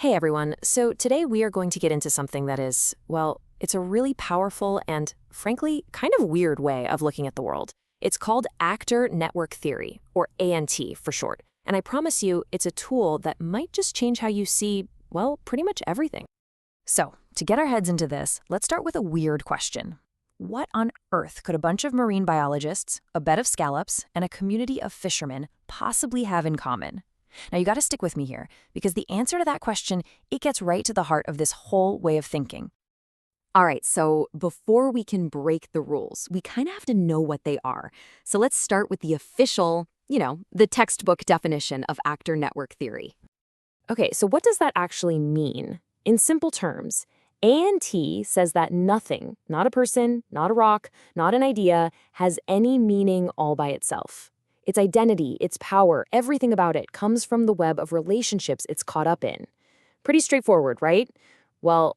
Hey everyone, so today we are going to get into something that is, well, it's a really powerful and, frankly, kind of weird way of looking at the world. It's called Actor Network Theory, or ANT for short, and I promise you it's a tool that might just change how you see, well, pretty much everything. So, to get our heads into this, let's start with a weird question. What on earth could a bunch of marine biologists, a bed of scallops, and a community of fishermen possibly have in common? Now you gotta stick with me here, because the answer to that question, it gets right to the heart of this whole way of thinking. All right, so before we can break the rules, we kind of have to know what they are. So let's start with the official, the textbook definition of actor network theory. Okay, so what does that actually mean? In simple terms, ANT says that nothing, not a person, not a rock, not an idea, has any meaning all by itself. Its identity, its power, everything about it comes from the web of relationships it's caught up in. Pretty straightforward, right? Well,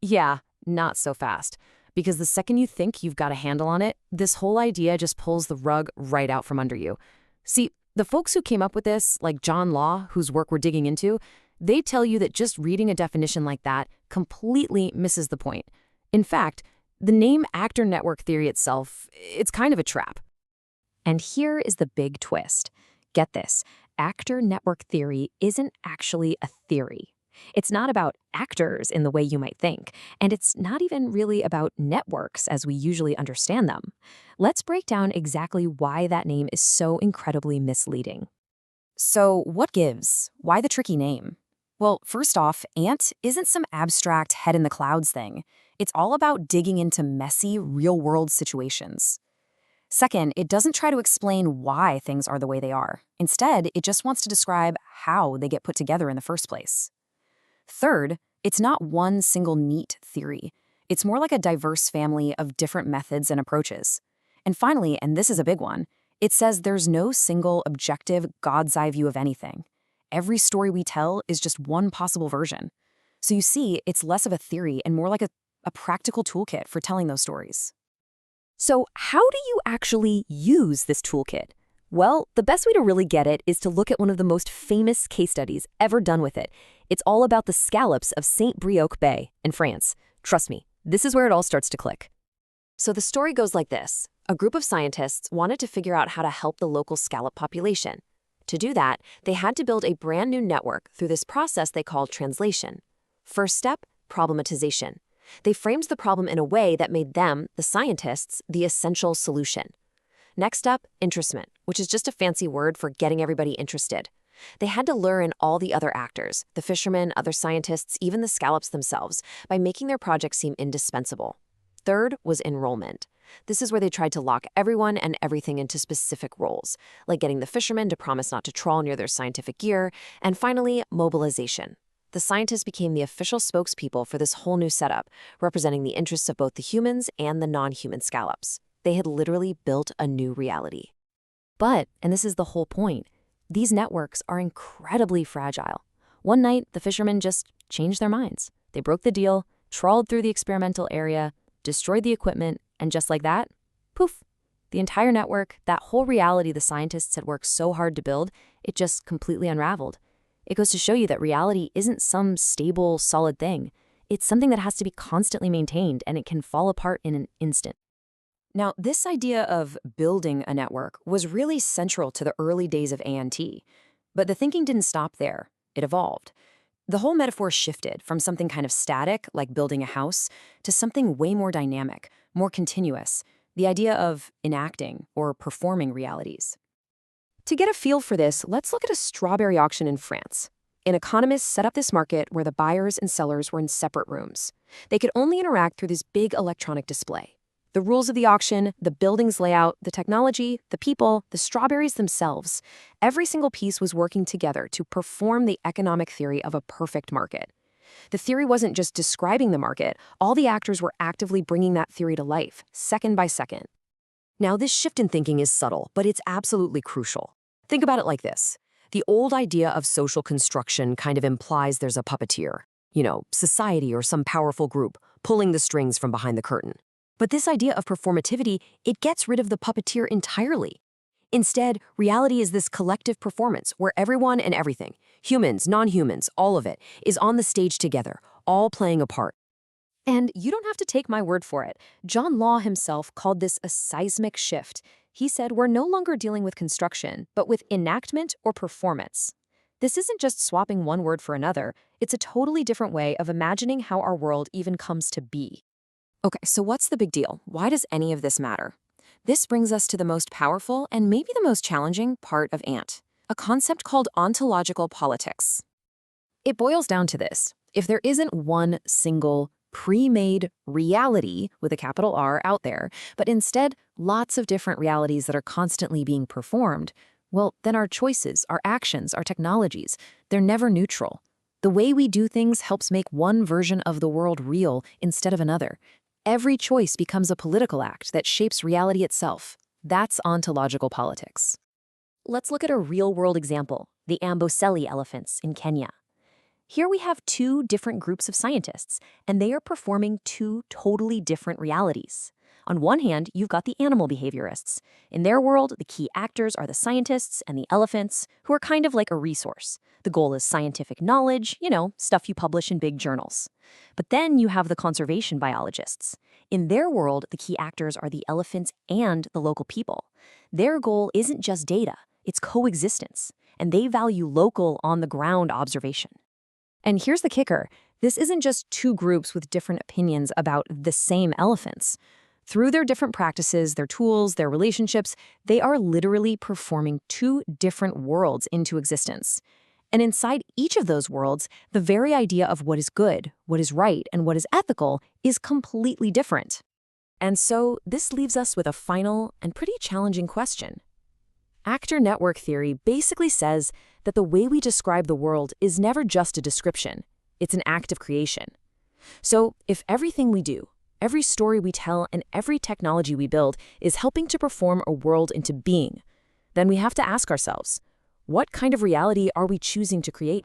yeah, not so fast. Because the second you think you've got a handle on it, this whole idea just pulls the rug right out from under you. See, the folks who came up with this, like John Law, whose work we're digging into, they tell you that just reading a definition like that completely misses the point. In fact, the name actor network theory itself, it's kind of a trap. And here is the big twist. Get this, actor network theory isn't actually a theory. It's not about actors in the way you might think, and it's not even really about networks as we usually understand them. Let's break down exactly why that name is so incredibly misleading. So, what gives? Why the tricky name? Well, first off, ANT isn't some abstract head in the clouds thing. It's all about digging into messy, real-world situations. Second, it doesn't try to explain why things are the way they are. Instead, it just wants to describe how they get put together in the first place. Third, it's not one single neat theory. It's more like a diverse family of different methods and approaches. And finally, and this is a big one, it says there's no single objective God's eye view of anything. Every story we tell is just one possible version. So you see, it's less of a theory and more like a practical toolkit for telling those stories. So how do you actually use this toolkit? Well, the best way to really get it is to look at one of the most famous case studies ever done with it. It's all about the scallops of Saint-Brieuc Bay in France. Trust me, this is where it all starts to click. So the story goes like this. A group of scientists wanted to figure out how to help the local scallop population. To do that, they had to build a brand new network through this process they called translation. First step, problematization. They framed the problem in a way that made them, the scientists, the essential solution. Next up, interestment, which is just a fancy word for getting everybody interested. They had to lure in all the other actors, the fishermen, other scientists, even the scallops themselves, by making their project seem indispensable. Third was enrollment. This is where they tried to lock everyone and everything into specific roles, like getting the fishermen to promise not to trawl near their scientific gear, and finally, mobilization. The scientists became the official spokespeople for this whole new setup, representing the interests of both the humans and the non-human scallops. They had literally built a new reality. But, and this is the whole point, these networks are incredibly fragile. One night, the fishermen just changed their minds. They broke the deal, trawled through the experimental area, destroyed the equipment, and just like that, poof, the entire network, that whole reality the scientists had worked so hard to build, it just completely unraveled. It goes to show you that reality isn't some stable, solid thing. It's something that has to be constantly maintained, and it can fall apart in an instant. Now, this idea of building a network was really central to the early days of ANT. But the thinking didn't stop there. It evolved. The whole metaphor shifted from something kind of static, like building a house, to something way more dynamic, more continuous, the idea of enacting or performing realities. To get a feel for this, let's look at a strawberry auction in France. An economist set up this market where the buyers and sellers were in separate rooms. They could only interact through this big electronic display. The rules of the auction, the building's layout, the technology, the people, the strawberries themselves, every single piece was working together to perform the economic theory of a perfect market. The theory wasn't just describing the market, all the actors were actively bringing that theory to life, second by second. Now, this shift in thinking is subtle, but it's absolutely crucial. Think about it like this. The old idea of social construction kind of implies there's a puppeteer, society or some powerful group, pulling the strings from behind the curtain. But this idea of performativity, it gets rid of the puppeteer entirely. Instead, reality is this collective performance where everyone and everything, Humans, non-humans, all of it, is on the stage together, all playing a part. And you don't have to take my word for it. John Law himself called this a seismic shift. He said we're no longer dealing with construction, but with enactment or performance. This isn't just swapping one word for another, it's a totally different way of imagining how our world even comes to be. Okay, so what's the big deal? Why does any of this matter? This brings us to the most powerful and maybe the most challenging part of ANT, a concept called ontological politics. It boils down to this. If there isn't one single pre-made reality with a capital R out there, but instead lots of different realities that are constantly being performed, well, then our choices, our actions, our technologies, they're never neutral. The way we do things helps make one version of the world real instead of another. Every choice becomes a political act that shapes reality itself. That's ontological politics. Let's look at a real-world example, the Amboseli elephants in Kenya. Here we have two different groups of scientists, and they are performing two totally different realities. On one hand, you've got the animal behaviorists. In their world, the key actors are the scientists and the elephants, who are kind of like a resource. The goal is scientific knowledge, stuff you publish in big journals. But then you have the conservation biologists. In their world, the key actors are the elephants and the local people. Their goal isn't just data, it's coexistence, and they value local, on-the-ground observation. And here's the kicker. This isn't just two groups with different opinions about the same elephants. Through their different practices, their tools, their relationships, they are literally performing two different worlds into existence. And inside each of those worlds, the very idea of what is good, what is right, and what is ethical is completely different. And so this leaves us with a final and pretty challenging question. Actor network theory basically says that the way we describe the world is never just a description, it's an act of creation. So if everything we do, every story we tell, and every technology we build is helping to perform a world into being, then we have to ask ourselves, what kind of reality are we choosing to create?